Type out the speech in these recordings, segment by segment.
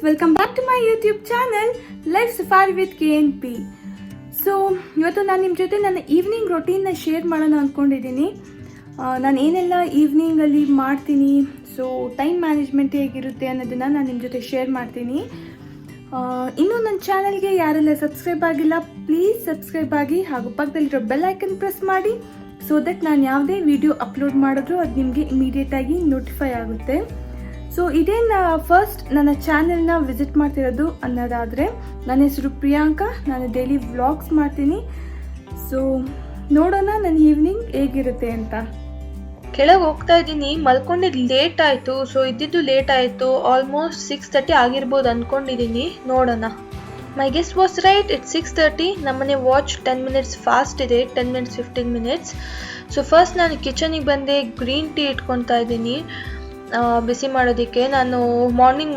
Welcome back to my YouTube channel life safari with KNP. So ಇವತ್ತು ನಾನು ನಿಮ್ಮ ಜೊತೆ ನನ್ನ ಈವ್ನಿಂಗ್ ರೊಟೀನ್ನ ಶೇರ್ ಮಾಡೋಣ ಅಂದ್ಕೊಂಡಿದ್ದೀನಿ. ನಾನು ಏನೆಲ್ಲ ಈವ್ನಿಂಗಲ್ಲಿ ಮಾಡ್ತೀನಿ, ಸೊ ಟೈಮ್ ಮ್ಯಾನೇಜ್ಮೆಂಟ್ ಹೇಗಿರುತ್ತೆ ಅನ್ನೋದನ್ನು ನಾನು ನಿಮ್ಮ ಜೊತೆ ಶೇರ್ ಮಾಡ್ತೀನಿ. ಇನ್ನೂ ನನ್ನ ಚಾನಲ್ಗೆ ಯಾರೆಲ್ಲ ಸಬ್ಸ್ಕ್ರೈಬ್ ಆಗಿಲ್ಲ ಪ್ಲೀಸ್ ಸಬ್ಸ್ಕ್ರೈಬ್ ಆಗಿ, ಹಾಗೂ ಪಕ್ಕದಲ್ಲಿರೋ ಬೆಲ್ ಐಕನ್ ಪ್ರೆಸ್ ಮಾಡಿ, ಸೊ ದಟ್ ನಾನು ಯಾವುದೇ ವಿಡಿಯೋ ಅಪ್ಲೋಡ್ ಮಾಡಿದ್ರೂ ಅದು ನಿಮಗೆ ಇಮಿಡಿಯೇಟಾಗಿ ನೋಟಿಫೈ ಆಗುತ್ತೆ. ಸೊ ಇದೇನು ಫಸ್ಟ್ ನನ್ನ ಚಾನೆಲ್ನ ವಿಸಿಟ್ ಮಾಡ್ತಿರೋದು ಅನ್ನೋದಾದರೆ, ನನ್ನ ಹೆಸರು ಪ್ರಿಯಾಂಕಾ, ನಾನು ಡೈಲಿ ವ್ಲಾಗ್ಸ್ ಮಾಡ್ತೀನಿ. ಸೊ ನೋಡೋಣ ನನ್ನ ಈವ್ನಿಂಗ್ ಹೇಗಿರುತ್ತೆ ಅಂತ. ಕೆಳಗೆ ಹೋಗ್ತಾ ಇದ್ದೀನಿ, ಮಲ್ಕೊಂಡಿದ್ದು ಲೇಟ್ ಆಯಿತು. ಸೊ ಇದ್ದಿದ್ದು ಲೇಟ್ ಆಯಿತು, ಆಲ್ಮೋಸ್ಟ್ 6:30 ಆಗಿರ್ಬೋದು ಅಂದ್ಕೊಂಡಿದ್ದೀನಿ. ನೋಡೋಣ. ಮೈ ಗೆಸ್ ವಾಸ್ ರೈಟ್, ಇಟ್ಸ್ 6:30. ನಮ್ಮನೆ ವಾಚ್ 10 ಮಿನಿಟ್ಸ್ ಫಾಸ್ಟ್ ಇದೆ, 10 ಮಿನಿಟ್ಸ್ 15 ಮಿನಿಟ್ಸ್. ಸೊ ಫಸ್ಟ್ ನಾನು ಕಿಚನಿಗೆ ಬಂದೆ, ಗ್ರೀನ್ ಟೀ ಇಟ್ಕೊತಾ ಇದ್ದೀನಿ ಬಿಸಿ ಮಾಡೋದಕ್ಕೆ. ನಾನು ಮಾರ್ನಿಂಗ್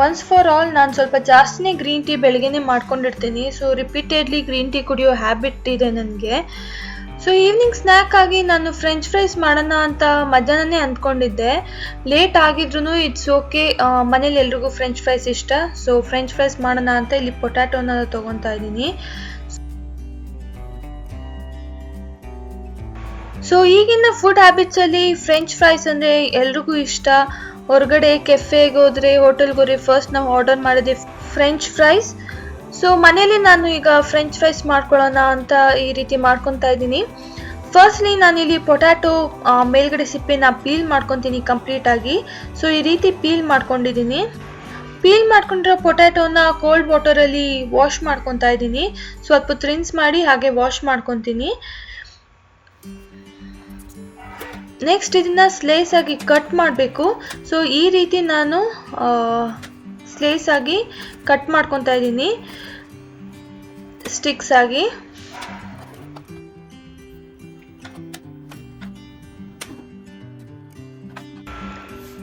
ಒನ್ಸ್ ಫಾರ್ ಆಲ್ ನಾನು ಸ್ವಲ್ಪ ಜಾಸ್ತಿನೇ ಗ್ರೀನ್ ಟೀ ಬೆಳಗ್ಗೆನೇ ಮಾಡ್ಕೊಂಡಿರ್ತೀನಿ. ಸೊ ರಿಪೀಟೆಡ್ಲಿ ಗ್ರೀನ್ ಟೀ ಕುಡಿಯೋ ಹ್ಯಾಬಿಟ್ ಇದೆ ನನಗೆ. ಸೊ ಈವ್ನಿಂಗ್ ಸ್ನ್ಯಾಕ್ ಆಗಿ ನಾನು ಫ್ರೆಂಚ್ ಫ್ರೈಸ್ ಮಾಡೋಣ ಅಂತ ಮಧ್ಯಾಹ್ನನೇ ಅಂದ್ಕೊಂಡಿದ್ದೆ. ಲೇಟ್ ಆಗಿದ್ರು ಇಟ್ಸ್ ಓಕೆ, ಮನೇಲಿ ಎಲ್ರಿಗೂ ಫ್ರೆಂಚ್ ಫ್ರೈಸ್ ಇಷ್ಟ. ಸೊ ಫ್ರೆಂಚ್ ಫ್ರೈಸ್ ಮಾಡೋಣ ಅಂತ ಇಲ್ಲಿ ಪೊಟ್ಯಾಟೋನ ತೊಗೊತಾ ಇದ್ದೀನಿ. ಸೊ ಈಗಿನ ಫುಡ್ ಹ್ಯಾಬಿಟ್ಸಲ್ಲಿ ಫ್ರೆಂಚ್ ಫ್ರೈಸ್ ಅಂದರೆ ಎಲ್ರಿಗೂ ಇಷ್ಟ. ಹೊರಗಡೆ ಕೆಫೆಗೆ ಹೋದರೆ, ಹೋಟೆಲ್ಗೆ ಹೋದ್ರೆ ಫಸ್ಟ್ ನಾವು ಆರ್ಡರ್ ಮಾಡಿದೆ ಫ್ರೆಂಚ್ ಫ್ರೈಸ್. ಸೊ ಮನೇಲಿ ನಾನು ಈಗ ಫ್ರೆಂಚ್ ಫ್ರೈಸ್ ಮಾಡ್ಕೊಳ್ಳೋಣ ಅಂತ ಈ ರೀತಿ ಮಾಡ್ಕೊತಾ ಇದ್ದೀನಿ. ಫಸ್ಟ್ಲಿ ನಾನಿಲ್ಲಿ ಪೊಟ್ಯಾಟೊ ಮೇಲ್ಗಡೆ ಸಿಪ್ಪೆನ ಪೀಲ್ ಮಾಡ್ಕೊತೀನಿ ಕಂಪ್ಲೀಟಾಗಿ. ಸೊ ಈ ರೀತಿ ಪೀಲ್ ಮಾಡ್ಕೊಂಡಿದ್ದೀನಿ. ಪೀಲ್ ಮಾಡ್ಕೊಂಡಿರೋ ಪೊಟ್ಯಾಟೋನ ಕೋಲ್ಡ್ ವಾಟರಲ್ಲಿ ವಾಶ್ ಮಾಡ್ಕೊತಾ ಇದ್ದೀನಿ. ಸ್ವಲ್ಪ ರಿನ್ಸ್ ಮಾಡಿ ಹಾಗೆ ವಾಶ್ ಮಾಡ್ಕೊತೀನಿ. ನೆಕ್ಸ್ಟ್ ಇದನ್ನ ಸ್ಲೈಸ್ ಆಗಿ ಕಟ್ ಮಾಡಬೇಕು. ಸೊ ಈ ರೀತಿ ನಾನು ಸ್ಲೈಸ್ ಆಗಿ ಕಟ್ ಮಾಡ್ಕೊತಾ ಇದ್ದೀನಿ, ಸ್ಟಿಕ್ಸ್ ಆಗಿ.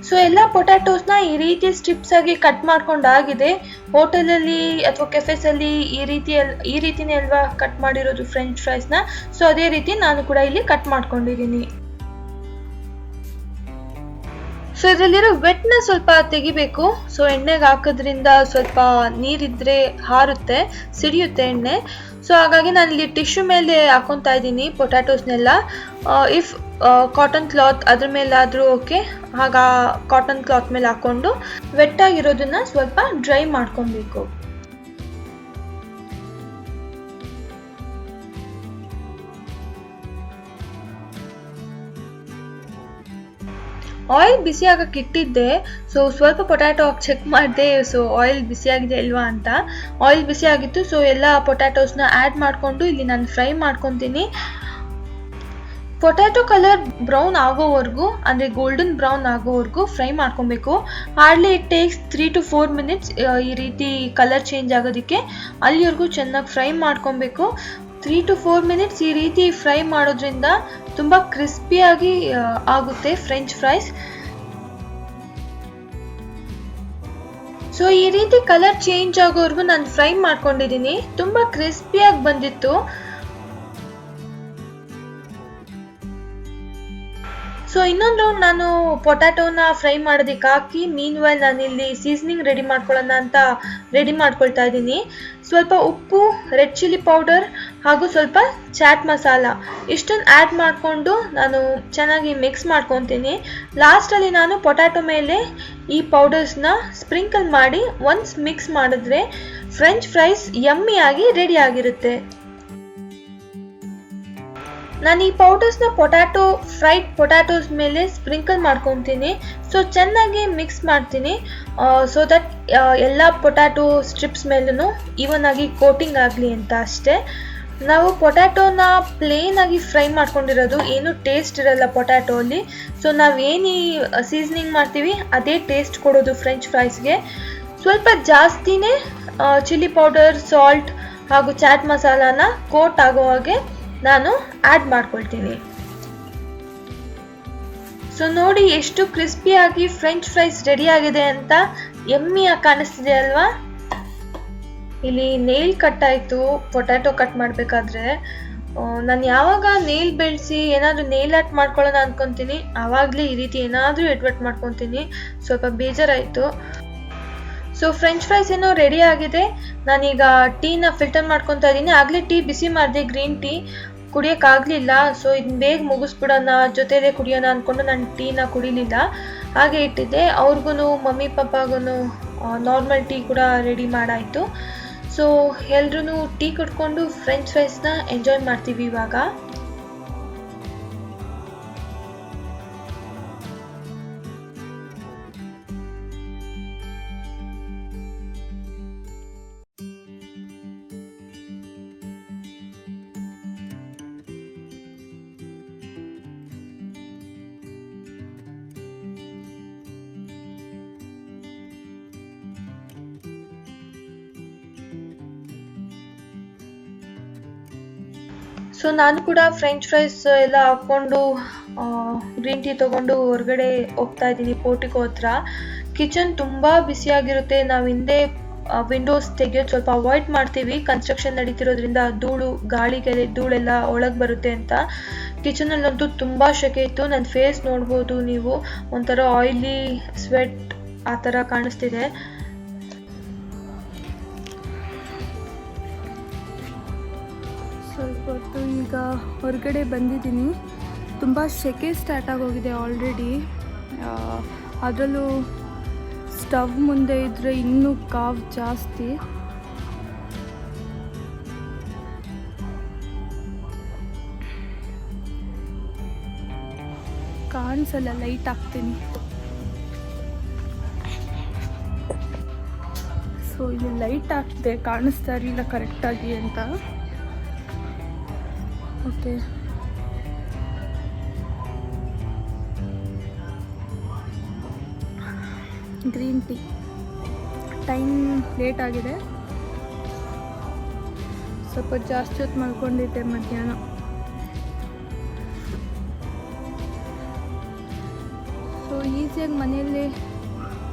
ಸೊ ಎಲ್ಲ ಪೊಟ್ಯಾಟೋಸ್ನ ಈ ರೀತಿ ಸ್ಟ್ರಿಪ್ಸ್ ಆಗಿ ಕಟ್ ಮಾಡ್ಕೊಂಡಾಗಿದೆ. ಹೋಟೆಲಲ್ಲಿ ಅಥವಾ ಕೆಫೆಸಲ್ಲಿ ಈ ರೀತಿನೇ ಅಲ್ವಾ ಕಟ್ ಮಾಡಿರೋದು ಫ್ರೆಂಚ್ ಫ್ರೈಸ್ನ. ಸೊ ಅದೇ ರೀತಿ ನಾನು ಕೂಡ ಇಲ್ಲಿ ಕಟ್ ಮಾಡ್ಕೊಂಡಿದ್ದೀನಿ. ಸೊ ಇದರಲ್ಲಿರೋ ವೆಟ್ನ ಸ್ವಲ್ಪ ತೆಗಿಬೇಕು. ಸೊ ಎಣ್ಣೆಗೆ ಹಾಕೋದ್ರಿಂದ ಸ್ವಲ್ಪ ನೀರಿದ್ರೆ ಹಾರುತ್ತೆ, ಸಿಡಿಯುತ್ತೆ ಎಣ್ಣೆ. ಸೊ ಹಾಗಾಗಿ ನಾನು ಇಲ್ಲಿ ಟಿಶ್ಯೂ ಮೇಲೆ ಹಾಕೊತಾ ಇದ್ದೀನಿ ಪೊಟ್ಯಾಟೋಸ್ನೆಲ್ಲ. ಇಫ್ ಕಾಟನ್ ಕ್ಲಾತ್ ಅದ್ರ ಮೇಲಾದರೂ ಓಕೆ, ಆಗ ಕಾಟನ್ ಕ್ಲಾತ್ ಮೇಲೆ ಹಾಕ್ಕೊಂಡು ವೆಟ್ಟಾಗಿರೋದನ್ನ ಸ್ವಲ್ಪ ಡ್ರೈ ಮಾಡ್ಕೊಬೇಕು. ಆಯಿಲ್ ಬಿಸಿ ಆಗಕ್ಕೆ ಇಟ್ಟಿದ್ದೆ. ಸೊ ಸ್ವಲ್ಪ ಪೊಟ್ಯಾಟೊ ಹಾಕಿ ಚೆಕ್ ಮಾಡಿದೆ, ಸೊ ಆಯಿಲ್ ಬಿಸಿ ಆಗಿದೆ ಅಲ್ವಾ ಅಂತ. ಆಯಿಲ್ ಬಿಸಿ ಆಗಿತ್ತು. ಸೊ ಎಲ್ಲ ಪೊಟ್ಯಾಟೋಸ್ನ ಆ್ಯಡ್ ಮಾಡಿಕೊಂಡು ಇಲ್ಲಿ ನಾನು ಫ್ರೈ ಮಾಡ್ಕೊತೀನಿ. ಪೊಟ್ಯಾಟೊ ಕಲರ್ ಬ್ರೌನ್ ಆಗೋವರೆಗೂ, ಅಂದರೆ ಗೋಲ್ಡನ್ ಬ್ರೌನ್ ಆಗೋವರೆಗೂ ಫ್ರೈ ಮಾಡ್ಕೊಬೇಕು. Hardly it takes 3 to 4 minutes ಈ ರೀತಿ ಕಲರ್ ಚೇಂಜ್ ಆಗೋದಕ್ಕೆ. ಅಲ್ಲಿವರೆಗೂ ಚೆನ್ನಾಗಿ ಫ್ರೈ ಮಾಡ್ಕೊಬೇಕು. 3 to 4 ಮಿನಿಟ್ಸ್ ಈ ರೀತಿ ಫ್ರೈ ಮಾಡೋದ್ರಿಂದ ತುಂಬ ಕ್ರಿಸ್ಪಿಯಾಗಿ ಆಗುತ್ತೆ ಫ್ರೆಂಚ್ ಫ್ರೈಸ್. ಸೊ ಈ ರೀತಿ ಕಲರ್ ಚೇಂಜ್ ಆಗೋವರೆಗೂ ನಾನು ಫ್ರೈ ಮಾಡ್ಕೊಂಡಿದ್ದೀನಿ. ತುಂಬ ಕ್ರಿಸ್ಪಿಯಾಗಿ ಬಂದಿತ್ತು. ಸೊ ಇನ್ನೊಂದು ರೌಂಡ್ ನಾನು ಪೊಟ್ಯಾಟೋನ ಫ್ರೈ ಮಾಡೋದಕ್ಕೆ ಹಾಕಿ, ಮೀನ್ ವೈಲ್ ನಾನಿಲ್ಲಿ ಸೀಸನಿಂಗ್ ರೆಡಿ ಮಾಡ್ಕೊಳ್ಳೋಣ ಅಂತ ರೆಡಿ ಮಾಡ್ಕೊಳ್ತಾ ಇದ್ದೀನಿ. ಸ್ವಲ್ಪ ಉಪ್ಪು, ರೆಡ್ ಚಿಲ್ಲಿ ಪೌಡರ್ ಹಾಗೂ ಸ್ವಲ್ಪ ಚಾಟ್ ಮಸಾಲ ಇಷ್ಟನ್ನು ಆ್ಯಡ್ ಮಾಡಿಕೊಂಡು ನಾನು ಚೆನ್ನಾಗಿ ಮಿಕ್ಸ್ ಮಾಡ್ಕೊತೀನಿ. ಲಾಸ್ಟಲ್ಲಿ ನಾನು ಪೊಟ್ಯಾಟೊ ಮೇಲೆ ಈ ಪೌಡರ್ಸ್ನ ಸ್ಪ್ರಿಂಕಲ್ ಮಾಡಿ ಒನ್ಸ್ ಮಿಕ್ಸ್ ಮಾಡಿದ್ರೆ ಫ್ರೆಂಚ್ ಫ್ರೈಸ್ ಯಮ್ಮಿಯಾಗಿ ರೆಡಿ ಆಗಿರುತ್ತೆ. ನಾನು ಈ ಪೌಡರ್ಸ್ನ ಫ್ರೈಡ್ ಪೊಟ್ಯಾಟೋಸ್ ಮೇಲೆ ಸ್ಪ್ರಿಂಕಲ್ ಮಾಡ್ಕೊತೀನಿ. ಸೊ ಚೆನ್ನಾಗಿ ಮಿಕ್ಸ್ ಮಾಡ್ತೀನಿ, ಸೊ ದಟ್ ಎಲ್ಲ ಪೊಟ್ಯಾಟೊ ಸ್ಟ್ರಿಪ್ಸ್ ಮೇಲೂ ಈವನ್ ಆಗಿ ಕೋಟಿಂಗ್ ಆಗಲಿ ಅಂತ ಅಷ್ಟೇ. ನಾವು ಪೊಟ್ಯಾಟೋನ ಪ್ಲೇನ್ ಆಗಿ ಫ್ರೈ ಮಾಡ್ಕೊಂಡಿರೋದು, ಏನು ಟೇಸ್ಟ್ ಇರಲ್ಲ ಪೊಟ್ಯಾಟೋ ಅಲ್ಲಿ. ಸೊ ನಾವೇನು ಸೀಸನಿಂಗ್ ಮಾಡ್ತೀವಿ ಅದೇ ಟೇಸ್ಟ್ ಕೊಡೋದು ಫ್ರೆಂಚ್ ಫ್ರೈಸ್ಗೆ. ಸ್ವಲ್ಪ ಜಾಸ್ತಿನೇ ಚಿಲ್ಲಿ ಪೌಡರ್, ಸಾಲ್ಟ್ ಹಾಗೂ ಚಾಟ್ ಮಸಾಲಾನ ಕೋಟ್ ಆಗೋ ಹಾಗೆ ನಾನು ಆ್ಯಡ್ ಮಾಡ್ಕೊಳ್ತೀನಿ. ಸೊ ನೋಡಿ ಎಷ್ಟು ಕ್ರಿಸ್ಪಿಯಾಗಿ ಫ್ರೆಂಚ್ ಫ್ರೈಸ್ ರೆಡಿ ಆಗಿದೆ ಅಂತ. ಯಮ್ಮಿಯಾಗಿ ಕಾಣಿಸ್ತಿದೆ ಅಲ್ವಾ. ಇಲ್ಲಿ ನೇಲ್ ಕಟ್ ಆಯಿತು ಪೊಟ್ಯಾಟೊ ಕಟ್ ಮಾಡಬೇಕಾದ್ರೆ. ನಾನು ಯಾವಾಗ ನೇಲ್ ಬೆಳೆಸಿ ಏನಾದರೂ ನೇಲ್ ಆರ್ಟ್ ಮಾಡ್ಕೊಳ್ಳೋಣ ಅಂದ್ಕೊತೀನಿ, ಆವಾಗಲೇ ಈ ರೀತಿ ಏನಾದರೂ ಎಡ್ವರ್ಟ್ ಮಾಡ್ಕೊತೀನಿ. ಸ್ವಲ್ಪ ಬೇಜಾರಾಯಿತು. ಸೊ ಫ್ರೆಂಚ್ ಫ್ರೈಸ್ ಏನೋ ರೆಡಿ ಆಗಿದೆ. ನಾನೀಗ ಟೀನ ಫಿಲ್ಟರ್ ಮಾಡ್ಕೊತಾ ಇದ್ದೀನಿ. ಆಗಲೇ ಟೀ ಬಿಸಿ ಮಾಡಿದೆ, ಗ್ರೀನ್ ಟೀ ಕುಡಿಯೋಕ್ಕಾಗಲಿಲ್ಲ. ಸೊ ಇದನ್ನ ಬೇಗ ಮುಗಿಸ್ಬಿಡೋಣ, ಜೊತೆಲೇ ಕುಡಿಯೋಣ ಅಂದ್ಕೊಂಡು ನಾನು ಟೀನ ಕುಡಿಲಿಲ್ಲ, ಹಾಗೆ ಇಟ್ಟಿದ್ದೆ. ಅವ್ರಿಗೂ ಮಮ್ಮಿ ಪಾಪಾಗೂ ನಾರ್ಮಲ್ ಟೀ ಕೂಡ ರೆಡಿ ಮಾಡಾಯಿತು. ಸೊ ಎಲ್ರೂ ಟೀ ಕುಡ್ಕೊಂಡು ಫ್ರೆಂಚ್ ಫ್ರೈಸ್ನ ಎಂಜಾಯ್ ಮಾಡ್ತೀವಿ ಇವಾಗ. ಸೊ ನಾನು ಕೂಡ ಫ್ರೆಂಚ್ ಫ್ರೈಸ್ ಎಲ್ಲ ಹಾಕ್ಕೊಂಡು ಗ್ರೀನ್ ಟೀ ತೊಗೊಂಡು ಹೊರಗಡೆ ಹೋಗ್ತಾ ಇದ್ದೀನಿ ಪೋರ್ಟಿಕೋ ಹತ್ರ. ಕಿಚನ್ ತುಂಬ ಬಿಸಿಯಾಗಿರುತ್ತೆ. ನಾವು ಹಿಂದೆ ವಿಂಡೋಸ್ ತೆಗೆಯೋದು ಸ್ವಲ್ಪ ಅವಾಯ್ಡ್ ಮಾಡ್ತೀವಿ, ಕನ್ಸ್ಟ್ರಕ್ಷನ್ ನಡೀತಿರೋದ್ರಿಂದ ಧೂಳು, ಗಾಳಿಗೆ ಧೂಳೆಲ್ಲ ಒಳಗೆ ಬರುತ್ತೆ ಅಂತ. ಕಿಚನಲ್ಲಂತೂ ತುಂಬ ಸೆಕೆ ಇತ್ತು. ನನ್ನ ಫೇಸ್ ನೋಡ್ಬೋದು ನೀವು, ಒಂಥರ ಆಯಿಲಿ ಸ್ವೆಟ್ ಆ ಥರ ಕಾಣಿಸ್ತಿದೆ. ಸ್ವಲ್ಪ ಹೊತ್ತು ಈಗ ಹೊರಗಡೆ ಬಂದಿದ್ದೀನಿ. ತುಂಬ ಸೆಕೆ ಸ್ಟಾರ್ಟ್ ಆಗೋಗಿದೆ ಆಲ್ರೆಡಿ. ಅದರಲ್ಲೂ ಸ್ಟವ್ ಮುಂದೆ ಇದ್ದರೆ ಇನ್ನೂ ಕಾವು ಜಾಸ್ತಿ. ಕಾಣಿಸಲ್ಲ, ಲೈಟ್ ಹಾಕ್ತೀನಿ. ಸೊ ಇಲ್ಲಿ ಲೈಟ್ ಹಾಕ್ತಿದೆ, ಕಾಣಿಸ್ತಾ ಇರಲಿಲ್ಲ ಕರೆಕ್ಟಾಗಿ ಅಂತ. Okay, green tea. Time late ಆಗಿದೆ, ಸ್ವಲ್ಪ ಜಾಸ್ತಿ ಹೊತ್ತು ಮಲ್ಕೊಂಡಿದ್ದೆ ಮಧ್ಯಾಹ್ನ. ಸೊ ಈಸಿಯಾಗಿ ಮನೆಯಲ್ಲೇ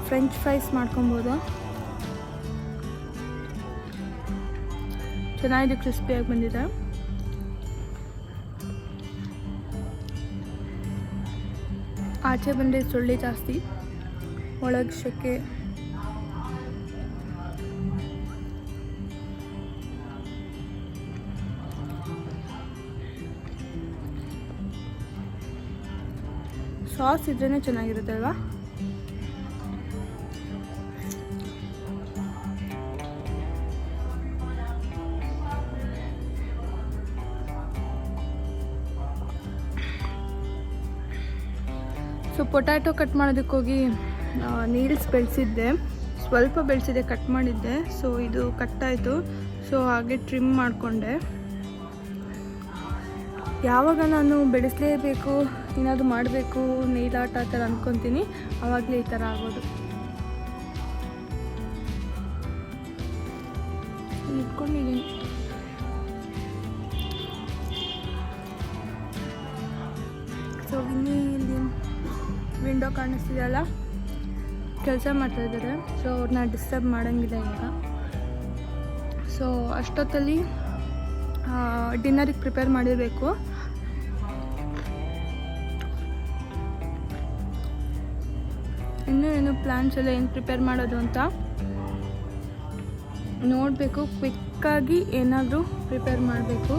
ಫ್ರೆಂಚ್ ಫ್ರೈಸ್ ಮಾಡ್ಕೊಬೋದು. ಚೆನ್ನಾಗಿದೆ, ಕ್ರಿಸ್ಪಿಯಾಗಿ ಬಂದಿದೆ. ಆಚೆ ಬಂದರೆ ಸೊಳ್ಳೆ ಜಾಸ್ತಿ, ಒಳಗೆ ಸೆಕೆ. ಸಾಸ್ ಇದ್ರೇ ಚೆನ್ನಾಗಿರುತ್ತೆ ಅಲ್ವಾ? ಸೊ ಪೊಟ್ಯಾಟೊ ಕಟ್ ಮಾಡೋದಕ್ಕೋಗಿ ನೀಲ್ಸ್ ಬೆಳೆಸಿದ್ದೆ, ಸ್ವಲ್ಪ ಬೆಳೆಸಿದೆ, ಕಟ್ ಮಾಡಿದ್ದೆ. ಸೊ ಇದು ಕಟ್ಟಾಯಿತು. ಸೊ ಹಾಗೆ ಟ್ರಿಮ್ ಮಾಡಿಕೊಂಡೆ. ಯಾವಾಗ ನಾನು ಬೆಳೆಸಲೇಬೇಕು, ಏನಾದರೂ ಮಾಡಬೇಕು, ನೇಲಾಟ ಆ ಥರ ಅಂದ್ಕೊತೀನಿ, ಆವಾಗಲೇ ಈ ಥರ ಆಗೋದು. ಇಟ್ಕೊಂಡಿದ್ದೀನಿ. ಸೊ ಇನ್ನೂ ಇಲ್ಲಿ ವಿಂಡೋ ಕಾಣಿಸ್ತಿದೆಯಲ್ಲ, ಕೆಲಸ ಮಾಡ್ತಾಯಿದ್ದಾರೆ. ಸೊ ಅವ್ರನ್ನ ಡಿಸ್ಟರ್ಬ್ ಮಾಡೋಂಗಿಲ್ಲ ಈಗ. ಸೊ ಅಷ್ಟೊತ್ತಲ್ಲಿ ಡಿನ್ನರಿಗೆ ಪ್ರಿಪೇರ್ ಮಾಡಿರಬೇಕು. ಇನ್ನೂ ಏನು ಪ್ಲ್ಯಾನ್ಸ್ ಎಲ್ಲ ಏನು ಪ್ರಿಪೇರ್ ಮಾಡೋದು ಅಂತ ನೋಡಬೇಕು. ಕ್ವಿಕ್ಕಾಗಿ ಏನಾದರೂ ಪ್ರಿಪೇರ್ ಮಾಡಬೇಕು.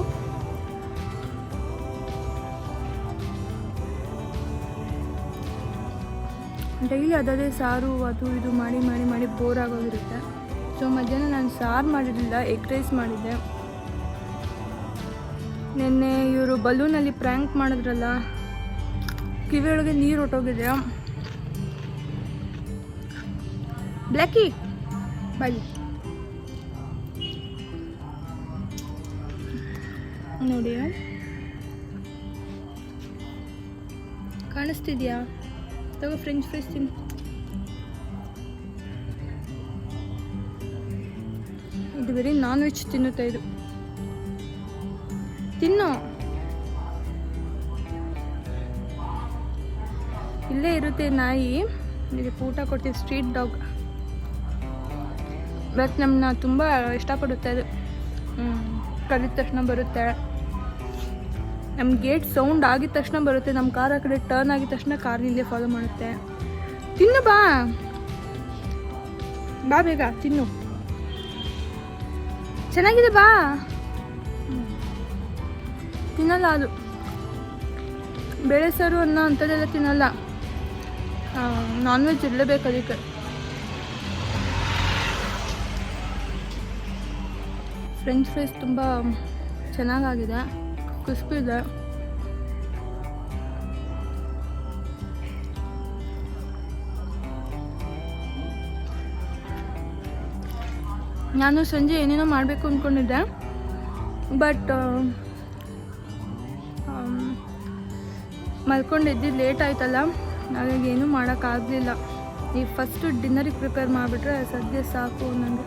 ಡೈಲಿ ಅದೇ ಸಾರು ಅದು ಇದು ಮಾಡಿ ಮಾಡಿ ಮಾಡಿ ಬೋರ್ ಆಗೋಗಿರುತ್ತೆ. ಸೊ ಮಧ್ಯಾಹ್ನ ನಾನು ಸಾರು ಮಾಡಿರಲಿಲ್ಲ, ಎಗ್ ರೈಸ್ ಮಾಡಿದ್ದೆ. ನಿನ್ನೆ ಇವರು ಬಲೂನಲ್ಲಿ ಪ್ರ್ಯಾಂಕ್ ಮಾಡಿದ್ರಲ್ಲ, ಕಿವಿಯೊಳಗೆ ನೀರು ಹೊಟ್ಟೋಗಿದೆ. ಬ್ಲ್ಯಾಕಿ ಬಳಿ ನೋಡಿ, ಕಾಣಿಸ್ತಿದ್ಯಾ? ತಗೋ ಫ್ರೆಂಚ್ ಫ್ರೈಸ್ ತಿನ್ನು. ಇದು ಬರೀ ನಾನ್ ವೆಜ್ ತಿನ್ನುತ್ತಾ, ಇದು ತಿನ್ನು. ಇಲ್ಲೇ ಇರುತ್ತೆ ನಾಯಿ, ಇದಕ್ಕೆ ಊಟ ಕೊಡ್ತೀವಿ. Street dog. ಬಟ್ ನಮ್ಮನ್ನ ತುಂಬ ಇಷ್ಟಪಡುತ್ತೆ ಅದು. ಕರೆದ ತಕ್ಷಣ ಬರುತ್ತೆ, ನಮ್ಮ ಗೇಟ್ ಸೌಂಡ್ ಆಗಿದ ತಕ್ಷಣ ಬರುತ್ತೆ. ನಮ್ಮ ಕಾರ್ ಆ ಕಡೆ ಟರ್ನ್ ಆಗಿದ ತಕ್ಷಣ ಕಾರ್ ಇಲ್ಲೇ ಫಾಲೋ ಮಾಡುತ್ತೆ. ತಿನ್ನು ಬಾ. ಬಾ ಬೇಗ ತಿನ್ನು. ಚೆನ್ನಾಗಿದೆ ಬಾ. ತಿನ್ನಲ್ಲ ಅದು ಬೇಳೆ ಸಾರು ಅನ್ನ ಅಂಥದ್ದೆಲ್ಲ ತಿನ್ನಲ್ಲ. ನಾನ್ ವೆಜ್ ಇರಲೇಬೇಕು ಅದಕ್ಕೆ. ಫ್ರೆಂಚ್ ಫ್ರೈಸ್ ತುಂಬ ಚೆನ್ನಾಗಾಗಿದೆ, ಕ್ರಿಸ್ಪಿ ಇದೆ. ನಾನು ಸಂಜೆ ಏನೇನೋ ಮಾಡಬೇಕು ಅಂದ್ಕೊಂಡಿದ್ದೆ, ಬಟ್ ಮಲ್ಕೊಂಡಿದ್ದು ಲೇಟ್ ಆಯ್ತಲ್ಲ, ಹಾಗಾಗಿ ಏನೂ ಮಾಡೋಕ್ಕಾಗಲಿಲ್ಲ. ಈ ಫಸ್ಟು ಡಿನ್ನರಿಗೆ ಪ್ರಿಪೇರ್ ಮಾಡಿಬಿಟ್ರೆ ಸದ್ಯ ಸಾಕು ನನಗೆ.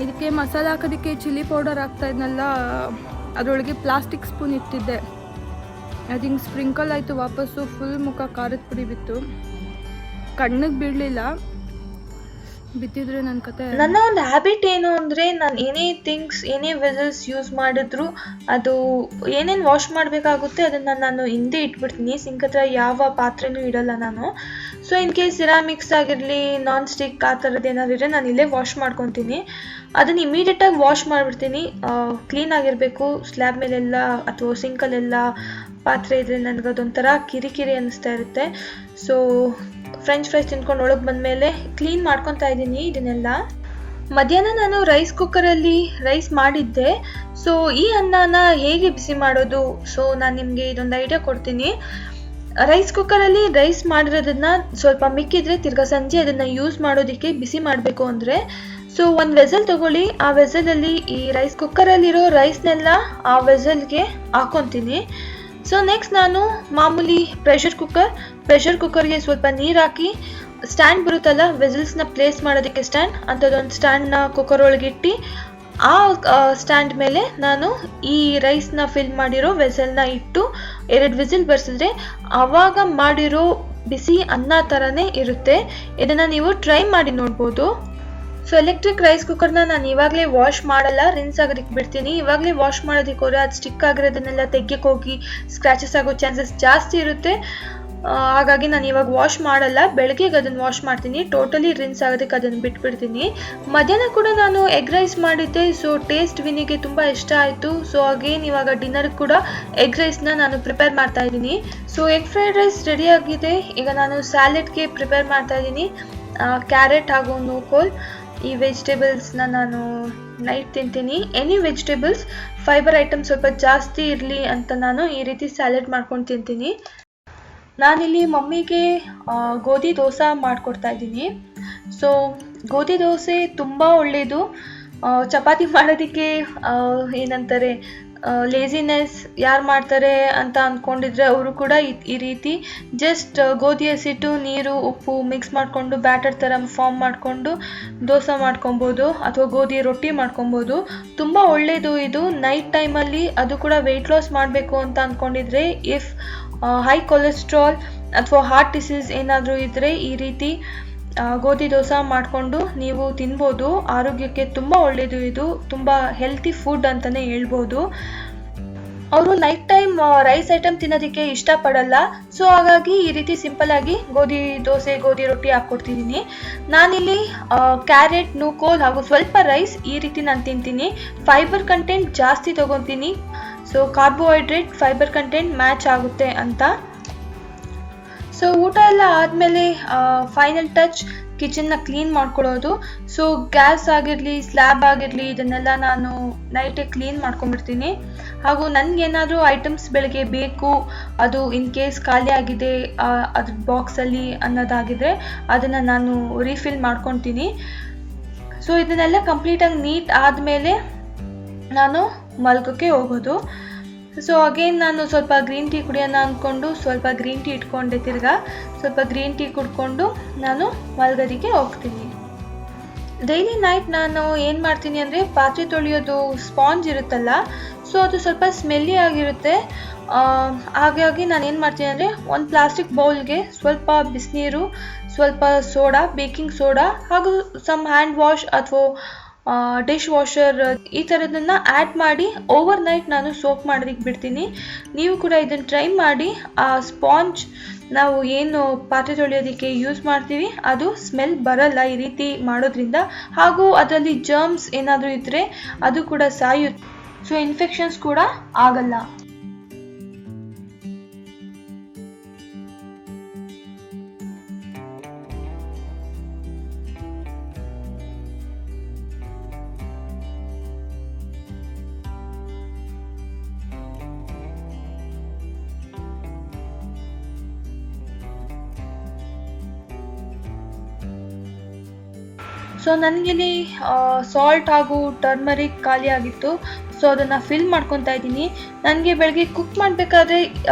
ಇದಕ್ಕೆ ಮಸಾಲೆ ಹಾಕೋದಕ್ಕೆ ಚಿಲ್ಲಿ ಪೌಡರ್ ಹಾಕ್ತಾಯಿದ್ನಲ್ಲ, ಅದರೊಳಗೆ ಪ್ಲಾಸ್ಟಿಕ್ ಸ್ಪೂನ್ ಇಟ್ಟಿದ್ದೆ. ಅದು ಹಿಂಗೆ ಸ್ಪ್ರಿಂಕಲ್ ಆಯಿತು, ವಾಪಸ್ಸು ಫುಲ್ ಮುಖ ಖಾರದ ಪುಡಿ ಬಿತ್ತು. ಕಣ್ಣಿಗೆ ಬೀಳಲಿಲ್ಲ, ಬಿತ್ತಿದ್ರೆ ನನ್ನ ಕತೆ. ನನ್ನ ಒಂದು ಹ್ಯಾಬಿಟ್ ಏನು ಅಂದರೆ, ನಾನು ಏನೇ ವೆಸಲ್ಸ್ ಯೂಸ್ ಮಾಡಿದ್ರು ಅದು ಏನೇನು ವಾಶ್ ಮಾಡಬೇಕಾಗುತ್ತೆ ಅದನ್ನು ನಾನು ಹಿಂದೆ ಇಟ್ಬಿಡ್ತೀನಿ. ಸಿಂಕ್ ಹತ್ರ ಯಾವ ಪಾತ್ರೆನೂ ಇಡಲ್ಲ ನಾನು. ಸೊ ಇನ್ ಕೇಸ್ ಸಿರಾಮಿಕ್ಸ್ ಆಗಿರಲಿ, ನಾನ್ ಸ್ಟಿಕ್ ಆ ಥರದ್ದು ಏನಾದ್ರು ಇದ್ದರೆ ನಾನು ಇಲ್ಲೇ ವಾಶ್ ಮಾಡ್ಕೊತೀನಿ. ಅದನ್ನು ಇಮಿಡಿಯೇಟಾಗಿ ವಾಶ್ ಮಾಡಿಬಿಡ್ತೀನಿ. ಕ್ಲೀನ್ ಆಗಿರಬೇಕು. ಸ್ಲ್ಯಾಬ್ ಮೇಲೆಲ್ಲ ಅಥವಾ ಸಿಂಕಲ್ಲೆಲ್ಲ ಪಾತ್ರೆ ಇದ್ದರೆ ನನಗದೊಂಥರ ಕಿರಿಕಿರಿ ಅನ್ನಿಸ್ತಾ ಇರುತ್ತೆ. ಸೊ ಫ್ರೆಂಚ್ ಫ್ರೈಸ್ ತಿನ್ಕೊಂಡು ಒಳಗೆ ಬಂದಮೇಲೆ ಕ್ಲೀನ್ ಮಾಡ್ಕೊತಾ ಇದ್ದೀನಿ ಇದನ್ನೆಲ್ಲ. ಮಧ್ಯಾಹ್ನ ನಾನು ರೈಸ್ ಕುಕ್ಕರಲ್ಲಿ ರೈಸ್ ಮಾಡಿದ್ದೆ. ಸೊ ಈ ಅನ್ನನ ಹೇಗೆ ಬಿಸಿ ಮಾಡೋದು, ಸೊ ನಾನು ನಿಮಗೆ ಇದೊಂದು ಐಡಿಯಾ ಕೊಡ್ತೀನಿ. ರೈಸ್ ಕುಕ್ಕರಲ್ಲಿ ರೈಸ್ ಮಾಡಿರೋದನ್ನ ಸ್ವಲ್ಪ ಮಿಕ್ಕಿದ್ರೆ ತಿರ್ಗಾ ಸಂಜೆ ಅದನ್ನು ಯೂಸ್ ಮಾಡೋದಕ್ಕೆ ಬಿಸಿ ಮಾಡಬೇಕು ಅಂದರೆ, ಸೊ ಒಂದು ವೆಸಲ್ ತೊಗೊಳ್ಳಿ. ಆ ವೆಸಲಲ್ಲಿ ಈ ರೈಸ್ ಕುಕ್ಕರಲ್ಲಿರೋ ರೈಸ್ನೆಲ್ಲ ಆ ವೆಸಲ್ಗೆ ಹಾಕ್ಕೊತೀನಿ. ಸೊ ನೆಕ್ಸ್ಟ್ ನಾನು ಮಾಮೂಲಿ ಪ್ರೆಷರ್ ಕುಕ್ಕರ್ಗೆ ಸ್ವಲ್ಪ ನೀರು ಹಾಕಿ, ಸ್ಟ್ಯಾಂಡ್ ಬರುತ್ತಲ್ಲ ವೆಸಲ್ಸ್ನ ಪ್ಲೇಸ್ ಮಾಡೋದಕ್ಕೆ ಸ್ಟ್ಯಾಂಡ್, ಅಂಥದ್ದೊಂದು ಸ್ಟ್ಯಾಂಡ್ನ ಕುಕ್ಕರ್ ಒಳಗೆ ಇಟ್ಟು, ಆ ಸ್ಟ್ಯಾಂಡ್ ಮೇಲೆ ನಾನು ಈ ರೈಸ್ನ ಫಿಲ್ ಮಾಡಿರೋ ವೆಸಲ್ನ ಇಟ್ಟು 2 ವಿಸಿಲ್ ಬರ್ಸಿದ್ರೆ ಆವಾಗ ಮಾಡಿರೋ ಬಿಸಿ ಅನ್ನ ಥರನೇ ಇರುತ್ತೆ. ಇದನ್ನು ನೀವು ಟ್ರೈ ಮಾಡಿ ನೋಡ್ಬೋದು. ಸೊ ಎಲೆಕ್ಟ್ರಿಕ್ ರೈಸ್ ಕುಕ್ಕರ್ನ ನಾನು ಇವಾಗಲೇ ವಾಶ್ ಮಾಡಲ್ಲ, ರಿನ್ಸ್ ಆಗೋದಕ್ಕೆ ಬಿಡ್ತೀನಿ. ಇವಾಗಲೇ ವಾಶ್ ಮಾಡೋದಕ್ಕೆ ಹೋದರೆ ಅದು ಸ್ಟಿಕ್ ಆಗಿರೋದನ್ನೆಲ್ಲ ತೆಗ್ಯಕ್ಕೆ ಹೋಗಿ ಸ್ಕ್ರ್ಯಾಚಸ್ ಆಗೋ ಚಾನ್ಸಸ್ ಜಾಸ್ತಿ ಇರುತ್ತೆ. ಹಾಗಾಗಿ ನಾನು ಇವಾಗ ವಾಶ್ ಮಾಡಲ್ಲ, ಬೆಳಗ್ಗೆಗೆ ಅದನ್ನು ವಾಶ್ ಮಾಡ್ತೀನಿ. ಟೋಟಲಿ ರಿನ್ಸ್ ಆಗೋದಕ್ಕೆ ಅದನ್ನು ಬಿಟ್ಬಿಡ್ತೀನಿ. ಮಧ್ಯಾಹ್ನ ಕೂಡ ನಾನು ಎಗ್ ರೈಸ್ ಮಾಡಿದ್ದೆ. ಸೊ ಟೇಸ್ಟ್ ವಿನಿಗೆ ತುಂಬ ಇಷ್ಟ ಆಯಿತು. ಸೊ ಅಗೇನ್ ಇವಾಗ ಡಿನ್ನರ್ಗೆ ಕೂಡ ಎಗ್ ರೈಸ್ನ ನಾನು ಪ್ರಿಪೇರ್ ಮಾಡ್ತಾ ಇದ್ದೀನಿ. So egg fried rice ready ಆಗಿದೆ. ಈಗ ನಾನು ಸ್ಯಾಲೆಡ್ಗೆ ಪ್ರಿಪೇರ್ ಮಾಡ್ತಾ ಇದ್ದೀನಿ. ಕ್ಯಾರೆಟ್ ಹಾಗೂ ನೂಕೋಲ್ ಈ ವೆಜಿಟೇಬಲ್ಸ್ನ ನಾನು ನೈಟ್ ತಿಂತೀನಿ. ಎನಿ ವೆಜಿಟೇಬಲ್ಸ್ ಫೈಬರ್ ಐಟಮ್ ಸ್ವಲ್ಪ ಜಾಸ್ತಿ ಇರಲಿ ಅಂತ ನಾನು ಈ ರೀತಿ ಸ್ಯಾಲೆಡ್ ಮಾಡ್ಕೊಂಡು ತಿಂತೀನಿ. ನಾನಿಲ್ಲಿ ಮಮ್ಮಿಗೆ ಗೋಧಿ ದೋಸೆ ಮಾಡಿಕೊಡ್ತಾ ಇದ್ದೀನಿ. ಸೊ ಗೋಧಿ ದೋಸೆ ತುಂಬ ಒಳ್ಳೆಯದು. ಚಪಾತಿ ಮಾಡೋದಕ್ಕೆ ಏನಂತಾರೆ ಲೇಜಿನೆಸ್ ಯಾರು ಮಾಡ್ತಾರೆ ಅಂತ ಅಂದ್ಕೊಂಡಿದ್ರೆ ಅವರು ಕೂಡ ಈ ರೀತಿ ಜಸ್ಟ್ ಗೋಧಿ ಹಸಿಟ್ಟು, ನೀರು, ಉಪ್ಪು ಮಿಕ್ಸ್ ಮಾಡಿಕೊಂಡು ಬ್ಯಾಟರ್ ಥರ ಫಾರ್ಮ್ ಮಾಡಿಕೊಂಡು ದೋಸೆ ಮಾಡ್ಕೊಬೋದು ಅಥವಾ ಗೋಧಿ ರೊಟ್ಟಿ ಮಾಡ್ಕೊಬೋದು. ತುಂಬ ಒಳ್ಳೆಯದು ಇದು ನೈಟ್ ಟೈಮಲ್ಲಿ. ಅದು ಕೂಡ ವೆಯ್ಟ್ ಲಾಸ್ ಮಾಡಬೇಕು ಅಂತ ಅಂದ್ಕೊಂಡಿದ್ರೆ, ಇಫ್ ಹೈ ಕೊಲೆಸ್ಟ್ರಾಲ್ ಅಥವಾ ಹಾರ್ಟ್ ಡಿಸೀಸ್ ಏನಾದರೂ ಇದ್ದರೆ ಈ ರೀತಿ ಗೋಧಿ ದೋಸೆ ಮಾಡಿಕೊಂಡು ನೀವು ತಿನ್ಬೋದು. ಆರೋಗ್ಯಕ್ಕೆ ತುಂಬ ಒಳ್ಳೆಯದು. ಇದು ತುಂಬ ಹೆಲ್ತಿ ಫುಡ್ ಅಂತಲೇ ಹೇಳ್ಬೋದು. ಅವರು ನೈಟ್ ಟೈಮ್ ರೈಸ್ ಐಟಮ್ ತಿನ್ನೋದಕ್ಕೆ ಇಷ್ಟಪಡಲ್ಲ. ಸೊ ಹಾಗಾಗಿ ಈ ರೀತಿ ಸಿಂಪಲ್ಲಾಗಿ ಗೋಧಿ ದೋಸೆ, ಗೋಧಿ ರೊಟ್ಟಿ ಹಾಕ್ಕೊಡ್ತಿದ್ದೀನಿ. ನಾನಿಲ್ಲಿ ಕ್ಯಾರೆಟ್, ನೂಕೋಲ್ ಹಾಗೂ ಸ್ವಲ್ಪ ರೈಸ್ ಈ ರೀತಿ ನಾನು ತಿಂತೀನಿ. ಫೈಬರ್ ಕಂಟೆಂಟ್ ಜಾಸ್ತಿ ತೊಗೊತೀನಿ. So carbohydrate fibre content match ಆಗುತ್ತೆ ಅಂತ. ಸೊ ಊಟ ಎಲ್ಲ ಆದಮೇಲೆ ಫೈನಲ್ ಟಚ್ ಕಿಚನ್ನ ಕ್ಲೀನ್ ಮಾಡ್ಕೊಳ್ಳೋದು. ಸೊ ಗ್ಯಾಸ್ ಆಗಿರಲಿ, ಸ್ಲ್ಯಾಬ್ ಆಗಿರಲಿ, ಇದನ್ನೆಲ್ಲ ನಾನು ನೈಟೇ ಕ್ಲೀನ್ ಮಾಡ್ಕೊಂಡ್ಬಿಡ್ತೀನಿ. ಹಾಗೂ ನನಗೇನಾದರೂ ಐಟಮ್ಸ್ ಬೆಳಗ್ಗೆ ಬೇಕು, ಅದು ಇನ್ ಕೇಸ್ ಖಾಲಿ ಆಗಿದೆ ಅದ್ರ ಬಾಕ್ಸಲ್ಲಿ ಅನ್ನೋದಾಗಿದ್ದರೆ ಅದನ್ನು ನಾನು ರೀಫಿಲ್ ಮಾಡ್ಕೊತೀನಿ. ಸೊ ಇದನ್ನೆಲ್ಲ ಕಂಪ್ಲೀಟಾಗಿ ನೀಟ್ ಆದಮೇಲೆ ನಾನು ಮಲ್ಗೋಕ್ಕೆ ಹೋಗೋದು. ಸೊ ಅಗೇನ್ ನಾನು ಸ್ವಲ್ಪ ಗ್ರೀನ್ ಟೀ ಕುಡಿಯೋಣ ಅಂದ್ಕೊಂಡು ಸ್ವಲ್ಪ ಗ್ರೀನ್ ಟೀ ಇಟ್ಕೊಂಡೆ. ತಿರ್ಗಾ ಸ್ವಲ್ಪ ಗ್ರೀನ್ ಟೀ ಕುಡ್ಕೊಂಡು ನಾನು ಮಲ್ಗೋದಕ್ಕೆ ಹೋಗ್ತೀನಿ. ಡೈಲಿ ನೈಟ್ ನಾನು ಏನು ಮಾಡ್ತೀನಿ ಅಂದರೆ, ಪಾತ್ರೆ ತೊಳೆಯೋದು ಸ್ಪಾಂಜ್ ಇರುತ್ತಲ್ಲ, ಸೊ ಅದು ಸ್ವಲ್ಪ ಸ್ಮೆಲ್ಲಿ ಆಗಿರುತ್ತೆ. ಹಾಗಾಗಿ ನಾನು ಏನು ಮಾಡ್ತೀನಿ ಅಂದರೆ, ಒಂದು ಪ್ಲಾಸ್ಟಿಕ್ ಬೌಲ್ಗೆ ಸ್ವಲ್ಪ ಬಿಸಿನೀರು, ಸ್ವಲ್ಪ ಸೋಡಾ, ಬೇಕಿಂಗ್ ಸೋಡಾ ಹಾಗೂ ಸಮ್ ಹ್ಯಾಂಡ್ ವಾಶ್ ಅಥವಾ ಡಿಶ್ ವಾಷರ್ ಈ ಥರದನ್ನು ಆ್ಯಡ್ ಮಾಡಿ ಓವರ್ ನೈಟ್ ನಾನು ಸೋಪ್ ಮಾಡೋದಕ್ಕೆ ಬಿಡ್ತೀನಿ. ನೀವು ಕೂಡ ಇದನ್ನು ಟ್ರೈ ಮಾಡಿ. ಆ ಸ್ಪಾಂಜ್ ನಾವು ಏನು ಪಾತ್ರೆ ತೊಳೆಯೋದಕ್ಕೆ ಯೂಸ್ ಮಾಡ್ತೀವಿ ಅದು ಸ್ಮೆಲ್ ಬರಲ್ಲ ಈ ರೀತಿ ಮಾಡೋದ್ರಿಂದ. ಹಾಗೂ ಅದರಲ್ಲಿ ಜರ್ಮ್ಸ್ ಏನಾದರೂ ಇದ್ದರೆ ಅದು ಕೂಡ ಸಾಯುತ್ತೆ. ಸೊ ಇನ್ಫೆಕ್ಷನ್ಸ್ ಕೂಡ ಆಗಲ್ಲ. ಸೊ ನನಗಿಲ್ಲಿ ಸಾಲ್ಟ್ ಹಾಗೂ ಟರ್ಮರಿಕ್ ಖಾಲಿ ಆಗಿತ್ತು. ಸೊ ಅದನ್ನು ಫಿಲ್ ಮಾಡ್ಕೊತಾ ಇದ್ದೀನಿ. ನನಗೆ ಬೆಳಗ್ಗೆ ಕುಕ್ ಮಾಡಬೇಕಾದ್ರೆ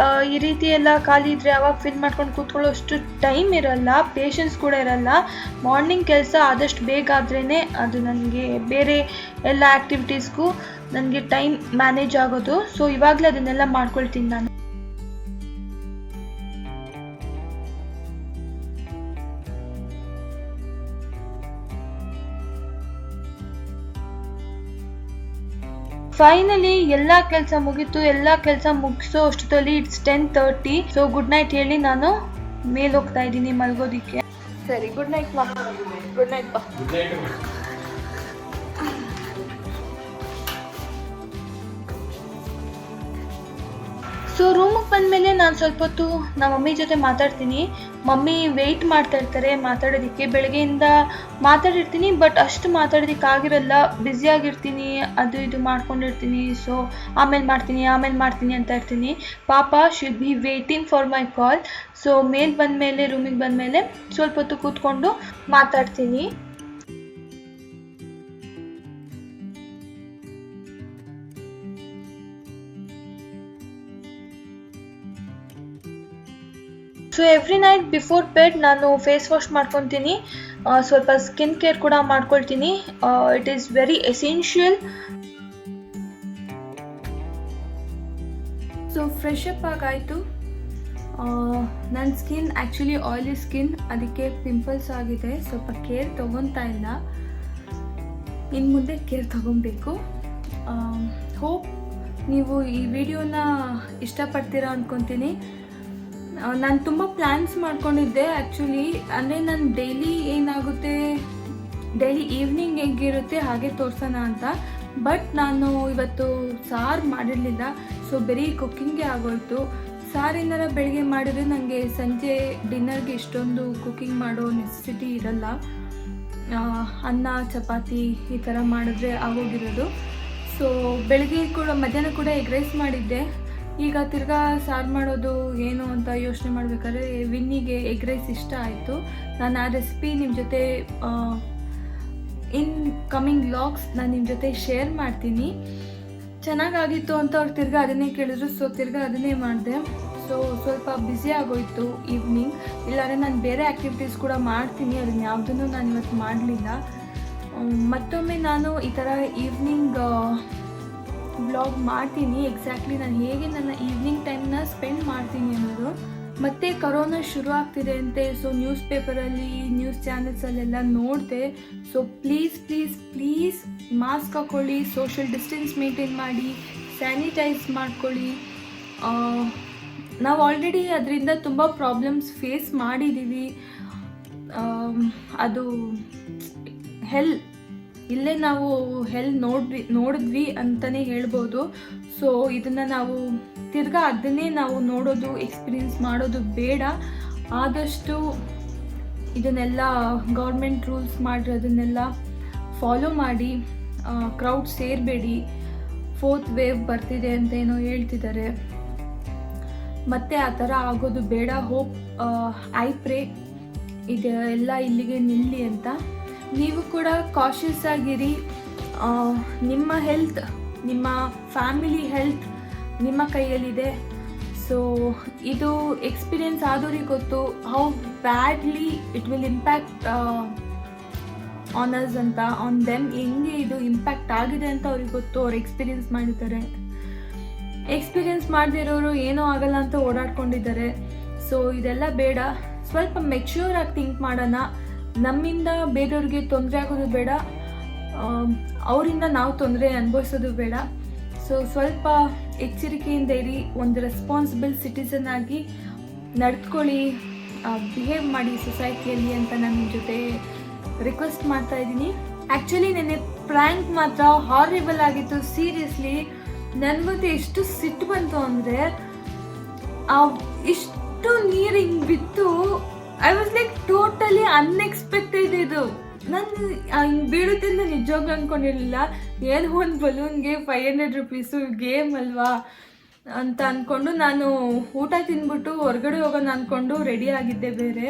ಈ ರೀತಿ ಎಲ್ಲ ಖಾಲಿ ಇದ್ದರೆ ಅವಾಗ ಫಿಲ್ ಮಾಡ್ಕೊಂಡು ಕೂತ್ಕೊಳ್ಳೋಷ್ಟು ಟೈಮ್ ಇರಲ್ಲ, ಪೇಷನ್ಸ್ ಕೂಡ ಇರಲ್ಲ. ಮಾರ್ನಿಂಗ್ ಕೆಲಸ ಆದಷ್ಟು ಬೇಗ ಆದ್ರೇ ಅದು ನನಗೆ ಬೇರೆ ಎಲ್ಲ ಆ್ಯಕ್ಟಿವಿಟೀಸ್ಗೂ ನನಗೆ ಟೈಮ್ ಮ್ಯಾನೇಜ್ ಆಗೋದು. ಸೊ ಇವಾಗಲೇ ಅದನ್ನೆಲ್ಲ ಮಾಡ್ಕೊಳ್ತೀನಿ ನಾನು. ಫೈನಲಿ ಎಲ್ಲ ಕೆಲಸ ಮುಗೀತು. ಎಲ್ಲ ಕೆಲಸ ಮುಗಿಸೋ ಅಷ್ಟೊತ್ತಲ್ಲಿ ಇಟ್ಸ್ 10:30. ಸೊ ಗುಡ್ ನೈಟ್ ಹೇಳಿ ನಾನು ಮೇಲೆ ಹೋಗ್ತಾ ಇದ್ದೀನಿ ಮಲ್ಗೋದಿಕ್ಕೆ. ಸರಿ, ಗುಡ್ ನೈಟ್ ಮಾ. ಗುಡ್ ನೈಟ್ ಬಾ. ಸೊ ರೂಮಿಗೆ ಬಂದಮೇಲೆ ನಾನು ಸ್ವಲ್ಪ ಹೊತ್ತು ನಮ್ಮ ಮಮ್ಮಿ ಜೊತೆ ಮಾತಾಡ್ತೀನಿ. ಮಮ್ಮಿ ವೆಯ್ಟ್ ಮಾಡ್ತಾ ಇರ್ತಾರೆ ಮಾತಾಡೋದಕ್ಕೆ. ಬೆಳಗ್ಗೆಯಿಂದ ಮಾತಾಡಿರ್ತೀನಿ, ಬಟ್ ಅಷ್ಟು ಮಾತಾಡೋದಕ್ಕೆ ಆಗಿರಲ್ಲ, ಬ್ಯುಸಿಯಾಗಿರ್ತೀನಿ, ಅದು ಇದು ಮಾಡ್ಕೊಂಡಿರ್ತೀನಿ. ಸೊ ಆಮೇಲೆ ಮಾಡ್ತೀನಿ ಅಂತ ಇರ್ತೀನಿ. Papa shall be waiting for my call. So ರೂಮಿಗೆ ಬಂದಮೇಲೆ ಸ್ವಲ್ಪ ಹೊತ್ತು ಕೂತ್ಕೊಂಡು ಮಾತಾಡ್ತೀನಿ. So every night before bed ನಾನು ಫೇಸ್ ವಾಶ್ ಮಾಡ್ಕೊತೀನಿ. ಸ್ವಲ್ಪ ಸ್ಕಿನ್ ಕೇರ್ ಕೂಡ ಮಾಡ್ಕೊಳ್ತೀನಿ. It is very essential. So fresh up ಆಗಾಯಿತು. ನನ್ನ ಸ್ಕಿನ್ ಆ್ಯಕ್ಚುಲಿ ಆಯಿಲಿ ಸ್ಕಿನ್, ಅದಕ್ಕೆ ಪಿಂಪಲ್ಸ್ ಆಗಿದೆ. ಸ್ವಲ್ಪ ಕೇರ್ ತೊಗೊತಾ ಇಲ್ಲ, ಇನ್ನು ಮುಂದೆ ಕೇರ್ ತೊಗೊಬೇಕು. ಹೋಪ್ ನೀವು ಈ ವಿಡಿಯೋನ ಇಷ್ಟಪಡ್ತೀರಾ ಅಂದ್ಕೊತೀನಿ. ನಾನು ತುಂಬ ಪ್ಲ್ಯಾನ್ಸ್ ಮಾಡ್ಕೊಂಡಿದ್ದೆ ಆ್ಯಕ್ಚುಲಿ. ಅಂದರೆ ನಾನು ಡೈಲಿ ಏನಾಗುತ್ತೆ, ಡೈಲಿ ಈವ್ನಿಂಗ್ ಹೇಗಿರುತ್ತೆ ಹಾಗೆ ತೋರಿಸೋಣ ಅಂತ. ಬಟ್ ನಾನು ಇವತ್ತು ಸಾರು ಮಾಡಿರಲಿಲ್ಲ. ಸೊ ಬರೀ ಕುಕ್ಕಿಂಗೇ ಆಗೋಯ್ತು. ಸಾರೇನಾರ ಬೆಳಗ್ಗೆ ಮಾಡಿದ್ರೆ ನನಗೆ ಸಂಜೆ ಡಿನ್ನರ್ಗೆ ಇಷ್ಟೊಂದು ಕುಕ್ಕಿಂಗ್ ಮಾಡೋ ನೆಸೆಸಿಟಿ ಇರಲ್ಲ. ಅನ್ನ ಚಪಾತಿ ಈ ಥರ ಮಾಡಿದ್ರೆ ಆಗೋಗಿರೋದು. ಸೊ ಬೆಳಗ್ಗೆ ಕೂಡ ಮಧ್ಯಾಹ್ನ ಕೂಡ ಎಗ್ ರೈಸ್ ಮಾಡಿದ್ದೆ. ಈಗ ತಿರ್ಗಾ ಸಾರು ಮಾಡೋದು ಏನು ಅಂತ ಯೋಚನೆ ಮಾಡಬೇಕಾದ್ರೆ ವಿನ್ನಿಗೆ ಎಗ್ ರೈಸ್ ಇಷ್ಟ ಆಯಿತು. ನಾನು ಆ ರೆಸಿಪಿ ನಿಮ್ಮ ಜೊತೆ ಇನ್ ಕಮಿಂಗ್ ವ್ಲಾಗ್ಸ್ ನಾನು ನಿಮ್ಮ ಜೊತೆ ಶೇರ್ ಮಾಡ್ತೀನಿ. ಚೆನ್ನಾಗಾಗಿತ್ತು ಅಂತ ಅವ್ರು ತಿರ್ಗಾ ಅದನ್ನೇ ಕೇಳಿದ್ರು. ಸೊ ತಿರ್ಗಾ ಅದನ್ನೇ ಮಾಡಿದೆ. ಸೊ ಸ್ವಲ್ಪ ಬ್ಯುಸಿ ಆಗೋಯ್ತು ಈವ್ನಿಂಗ್. ಇಲ್ಲಾಂದರೆ ನಾನು ಬೇರೆ ಆ್ಯಕ್ಟಿವಿಟೀಸ್ ಕೂಡ ಮಾಡ್ತೀನಿ, ಅದನ್ನು ಯಾವುದನ್ನು ನಾನು ಇವತ್ತು ಮಾಡಲಿಲ್ಲ. ಮತ್ತೊಮ್ಮೆ ನಾನು ಈ ಥರ ಈವ್ನಿಂಗ್ ವ್ಲಾಗ್ ಮಾಡ್ತೀನಿ. ಎಕ್ಸಾಕ್ಟ್ಲಿ ನಾನು ಹೇಗೆ ನನ್ನ ಈವ್ನಿಂಗ್ ಟೈಮ್ನ ಸ್ಪೆಂಡ್ ಮಾಡ್ತೀನಿ ಅನ್ನೋದು. ಮತ್ತೆ ಕರೋನಾ ಶುರು ಆಗ್ತಿದೆ ಅಂತೆ. ಸೊ ನ್ಯೂಸ್ ಪೇಪರಲ್ಲಿ, ನ್ಯೂಸ್ ಚಾನೆಲ್ಸಲ್ಲೆಲ್ಲ ನೋಡಿದೆ. ಸೊ ಪ್ಲೀಸ್ ಮಾಸ್ಕ್ ಹಾಕ್ಕೊಳ್ಳಿ, ಸೋಷಿಯಲ್ ಡಿಸ್ಟೆನ್ಸ್ ಮೇಂಟೈನ್ ಮಾಡಿ, ಸ್ಯಾನಿಟೈಸ್ ಮಾಡ್ಕೊಳ್ಳಿ. ನಾವು ಆಲ್ರೆಡಿ ಅದರಿಂದ ತುಂಬ ಪ್ರಾಬ್ಲಮ್ಸ್ ಫೇಸ್ ಮಾಡಿದ್ದೀವಿ. ಅದು ಇಲ್ಲೇ ನಾವು ನೋಡಿದ್ವಿ ಅಂತಲೇ ಹೇಳ್ಬೋದು. ಸೊ ಇದನ್ನು ನಾವು ತಿರ್ಗಾ ಅದನ್ನೇ ನಾವು ನೋಡೋದು, ಎಕ್ಸ್ಪೀರಿಯನ್ಸ್ ಮಾಡೋದು ಬೇಡ. ಆದಷ್ಟು ಇದನ್ನೆಲ್ಲ ಗೌರ್ಮೆಂಟ್ ರೂಲ್ಸ್ ಮಾಡಿರೋದನ್ನೆಲ್ಲ ಫಾಲೋ ಮಾಡಿ. ಕ್ರೌಡ್ ಸೇರಬೇಡಿ. 4th ವೇವ್ ಬರ್ತಿದೆ ಅಂತ ಏನೋ ಹೇಳ್ತಿದ್ದಾರೆ. ಮತ್ತೆ ಆ ಥರ ಆಗೋದು ಬೇಡ. ಹೋಪ್ ಐ ಪ್ರೇ ಇದೆಲ್ಲ ಇಲ್ಲಿಗೆ ನಿಲ್ಲಿ ಅಂತ. ನೀವು ಕೂಡ ಕಾಷಿಯಸ್ ಆಗಿರಿ. ನಿಮ್ಮ ಹೆಲ್ತ್, ನಿಮ್ಮ ಫ್ಯಾಮಿಲಿ ಹೆಲ್ತ್ ನಿಮ್ಮ ಕೈಯಲ್ಲಿದೆ. ಸೊ ಇದು ಎಕ್ಸ್ಪೀರಿಯನ್ಸ್ ಆದವ್ರಿಗೆ ಗೊತ್ತು how badly it will impact on us ಅಂತ, ಆನ್ ದೆಮ್ ಹೆಂಗೆ ಇದು ಇಂಪ್ಯಾಕ್ಟ್ ಆಗಿದೆ ಅಂತ ಅವ್ರಿಗೆ ಗೊತ್ತು. ಅವ್ರು ಎಕ್ಸ್ಪೀರಿಯನ್ಸ್ ಮಾಡಿದ್ದಾರೆ. ಎಕ್ಸ್ಪೀರಿಯನ್ಸ್ ಮಾಡದಿರೋರು ಏನೂ ಆಗಲ್ಲ ಅಂತ ಓಡಾಡ್ಕೊಂಡಿದ್ದಾರೆ. ಸೊ ಇದೆಲ್ಲ ಬೇಡ. ಸ್ವಲ್ಪ ಮೆಚ್ಯೂರ್ ಆಗಿ ಥಿಂಕ್ ಮಾಡೋಣ. ನಮ್ಮಿಂದ ಬೇರೆಯವ್ರಿಗೆ ತೊಂದರೆ ಆಗೋದು ಬೇಡ. ಅವರಿಂದ ನಾವು ತೊಂದರೆ ಅನುಭವಿಸೋದು ಬೇಡ. ಸೊ ಸ್ವಲ್ಪ ಎಚ್ಚರಿಕೆಯಿಂದ ಇರಿ, ಒಂದು ರೆಸ್ಪಾನ್ಸಿಬಲ್ ಸಿಟಿಸನ್ ಆಗಿ ನಡ್ಕೊಳ್ಳಿ, ಬಿಹೇವ್ ಮಾಡಿ ಸೊಸೈಟಿಯಲ್ಲಿ ಅಂತ ನಾನು ನಿಮ್ಮ ಜೊತೆ ರಿಕ್ವೆಸ್ಟ್ ಮಾಡ್ತಾ ಇದ್ದೀನಿ. ಆ್ಯಕ್ಚುಲಿ ನೆನ್ನೆ ಪ್ರ್ಯಾಂಕ್ ಮಾತ್ರ ಹಾರಿಬಲ್ ಆಗಿತ್ತು. ಸೀರಿಯಸ್ಲಿ ನನಗಂತೂ ಎಷ್ಟು ಸಿಟ್ಟು ಬಂತು ಅಂದರೆ, ಇಷ್ಟು ನೀರು ಹಿಂಗೆ ಬಿತ್ತು. I was like totally unexpected. ಇದು ನಾನು ಹಿಂಗೆ ಬೀಳುತ್ತೆ ಅಂತ ನಿಜವಾಗ್ಲೂ ಅಂದ್ಕೊಂಡಿರಲಿಲ್ಲ. ಏನೋ ಒಂದು ಬಲೂನ್ಗೆ 500 ರೂಪೀಸು, ಗೇಮ್ ಅಲ್ವಾ ಅಂತ ಅಂದ್ಕೊಂಡು ನಾನು ಊಟ ತಿಂದ್ಬಿಟ್ಟು ಹೊರಗಡೆ ಹೋಗೋಣ ಅಂದ್ಕೊಂಡು ರೆಡಿ ಆಗಿದ್ದೆ. ಬೇರೆ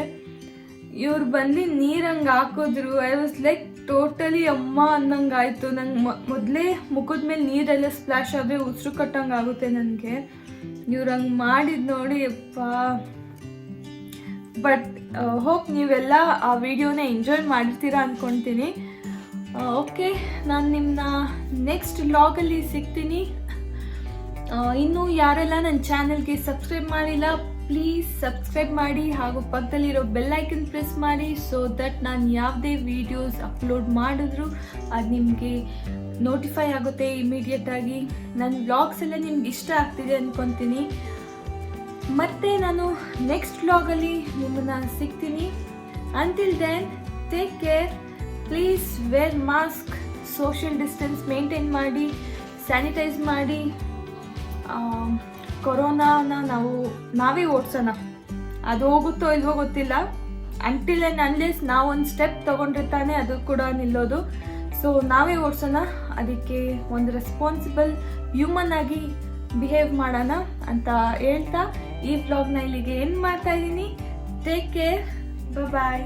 ಇವ್ರು ಬಂದು ನೀರು ಹಂಗೆ ಹಾಕಿದ್ರು. ಐ ವಾಸ್ ಲೈಕ್ ಟೋಟಲಿ ಅಮ್ಮ ಅನ್ನಂಗೆ ಆಯಿತು. ನಂಗೆ ಮೊದಲೇ ಮುಖದ ಮೇಲೆ ನೀರೆಲ್ಲ ಸ್ಪ್ಲಾಶ್ ಆದರೆ ಉಸಿರು ಕಟ್ಟಂಗೆ ಆಗುತ್ತೆ ನನಗೆ. ಇವ್ರು ಹಂಗೆ ಮಾಡಿದ್ದು ನೋಡಿ ಅಪ್ಪ. ಬಟ್ ಹೋಪ್ ನೀವೆಲ್ಲ ಆ ವಿಡಿಯೋನ ಎಂಜಾಯ್ ಮಾಡಿರ್ತೀರಾ ಅಂದ್ಕೊಳ್ತೀನಿ. ಓಕೆ, ನಾನು ನಿಮ್ಮನ್ನ ನೆಕ್ಸ್ಟ್ ವ್ಲಾಗಲ್ಲಿ ಸಿಗ್ತೀನಿ. ಇನ್ನೂ ಯಾರೆಲ್ಲ ನನ್ನ ಚಾನಲ್ಗೆ ಸಬ್ಸ್ಕ್ರೈಬ್ ಮಾಡಿಲ್ಲ, ಪ್ಲೀಸ್ ಸಬ್ಸ್ಕ್ರೈಬ್ ಮಾಡಿ ಹಾಗೂ ಪಕ್ಕದಲ್ಲಿರೋ ಬೆಲ್ ಐಕನ್ ಪ್ರೆಸ್ ಮಾಡಿ, ಸೊ ದಟ್ ನಾನು ಯಾವುದೇ ವೀಡಿಯೋಸ್ ಅಪ್ಲೋಡ್ ಮಾಡಿದ್ರು ಅದು ನಿಮಗೆ ನೋಟಿಫೈ ಆಗುತ್ತೆ ಇಮಿಡಿಯೇಟಾಗಿ. ನನ್ನ ವ್ಲಾಗ್ಸ್ ಎಲ್ಲ ನಿಮ್ಗೆ ಇಷ್ಟ ಆಗ್ತಿದೆ ಅಂದ್ಕೊತೀನಿ. ಮತ್ತೆ ನಾನು ನೆಕ್ಸ್ಟ್ ವ್ಲಾಗಲ್ಲಿ ನಿಮ್ಮನ್ನು ಸಿಗ್ತೀನಿ. Until then take care, please wear mask, social distance maintain ಮಾಡಿ, ಸ್ಯಾನಿಟೈಸ್ ಮಾಡಿ. ಕೊರೋನಾನ ನಾವೇ ಓಡಿಸೋಣ. ಅದು ಹೋಗುತ್ತೋ ಇಲ್ವೋ ಗೊತ್ತಿಲ್ಲ. ಅಂಟಿಲ್ ಆ್ಯಂಡ್ ಅನ್ಲೆಸ್ ನಾವೊಂದು ಸ್ಟೆಪ್ ತೊಗೊಂಡಿರ್ತಾನೆ ಅದು ಕೂಡ ನಿಲ್ಲೋದು. ಸೊ ನಾವೇ ಓಡಿಸೋಣ. ಅದಕ್ಕೆ ಒಂದು ರೆಸ್ಪಾನ್ಸಿಬಲ್ ಹ್ಯೂಮನ್ ಆಗಿ ಬಿಹೇವ್ ಮಾಡೋಣ ಅಂತ ಹೇಳ್ತಾ ಈ ವ್ಲಾಗ್ನ ಇಲ್ಲಿಗೆ ಎಂಡ್ ಮಾಡ್ತಾ ಇದ್ದೀನಿ. ಟೇಕ್ ಕೇರ್, ಬಾಯ್.